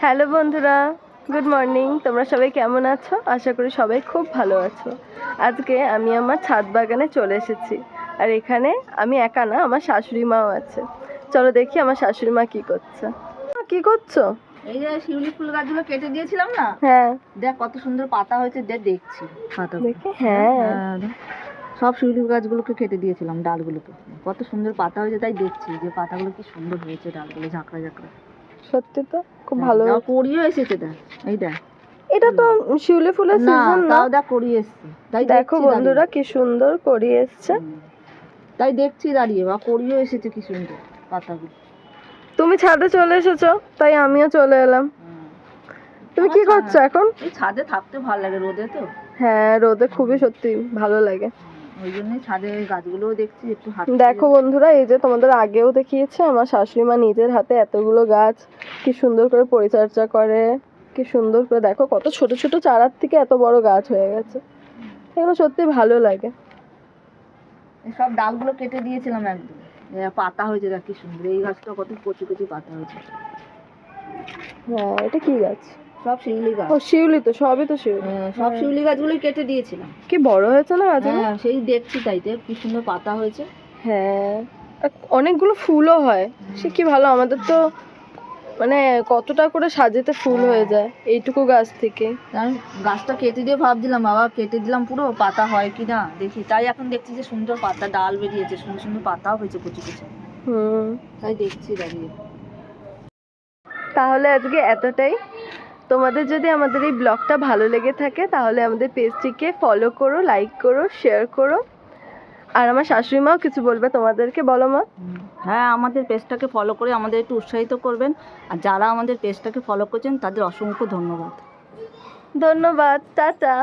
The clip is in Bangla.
হ্যালো বন্ধুরা, গুড মর্নিং। তোমরা সবাই কেমন আছো? আশা করি সবাই খুব ভালো আছো। আজকে আমি আমার ছাদ বাগানে চলে এসেছি, আর এখানে আমি একা না, আমার শাশুড়ি মাও আছে। চলো দেখি আমার শাশুড়ি মা কি করছে। কি করছো? এই যে শিউলি ফুল গাছগুলো কেটে দিয়েছিলাম না, হ্যাঁ দেখ কত সুন্দর পাতা হয়েছে, দেখছি পাতা দেখি। হ্যাঁ সব শিউলি গাছগুলোকে কেটে দিয়েছিলাম, ডালগুলোকে কত সুন্দর পাতা হয়েছে, তাই দেখছি যে পাতাগুলো কি সুন্দর হয়েছে, ডালগুলো ঝাঁকড়া ঝাঁকড়া। সত্যি তো খুব ভালো। কড়িও এসেছে, দেখ এই দেখ, এটা তো শিউলি ফুলের সিজন না? তাও দেখ কড়ি এসছে, তাই দেখো বন্ধুরা কি সুন্দর কড়ি এসছে। তাই দেখছি দাঁড়িয়ে, বা কড়িও এসেছে কি সুন্দর পাতাগুলো। তুমি ছাদে চলে এসেছো, তাই আমিও চলে এলাম। তুমি কি করছো এখন? এই ছাদে থাকতে ভালো লাগে, রোদে তো। হ্যাঁ রোদে খুবই সত্যি ভালো লাগে, ওই জন্যই ছাদে গাছগুলোও দেখছি একটু। দেখো বন্ধুরা, এই যে তোমাদের আগেও দেখিয়েছে, আমার শাশুড়ি মা নিজের হাতে এতগুলো গাছ কি সুন্দর করে পরিচর্যা করে, কি সুন্দর করে। দেখো কত ছোট ছোট চারার থেকে এত বড় গাছ হয়ে গেছে, এগুলো সত্যি ভালো লাগে। সব ডালগুলো কেটে দিয়েছিলাম একদম, পাতা হয়েছে দেখ কি সুন্দর। এই গাছটা কত কচি কচি পাতা হয়েছে। হ্যাঁ এটা কি গাছ? সব শিউলি গাছ। ও শিউলি তো, সবই তো শিউলি। সব শিউলি গাছগুলোই কেটে দিয়েছিলাম। কি বড় হয়েছে না গাছ? হ্যাঁ সেই দেখছি, তাই তো কি সুন্দর পাতা হয়েছে। হ্যাঁ আর অনেকগুলো ফুলও হয়, সে কি ভালো। আমাদের তো মানে কতটা করে সাজেতে ফুল হয়ে যায় এইটুকু গাছ থেকে। আমি গাছটা কেটে দিয়ে ভাবছিলাম, বাবা কেটে দিলাম পুরো, পাতা হয় কি না দেখি। তাই এখন দেখছি যে সুন্দর পাতা, ডাল বেরিয়েছে, সুন্দর সুন্দর পাতাও হয়েছে কচি কচি। তাই দেখছি দাঁড়িয়ে। তাহলে আজকে এতটাই। তোমাদের যদি আমাদের এই ব্লগটা ভালো লেগে থাকে তাহলে আমাদের পেজটিকে ফলো করো, লাইক করো, শেয়ার করো। আর আমার শাশুড়ি মাও কিছু বলবে তোমাদেরকে, বলো মা। হ্যাঁ, আমাদের পেজটাকে ফলো করে আমাদের একটু উৎসাহিত করবেন, আর যারা আমাদের পেজটাকে ফলো করছেন তাদের অসংখ্য ধন্যবাদ। ধন্যবাদ, টাটা।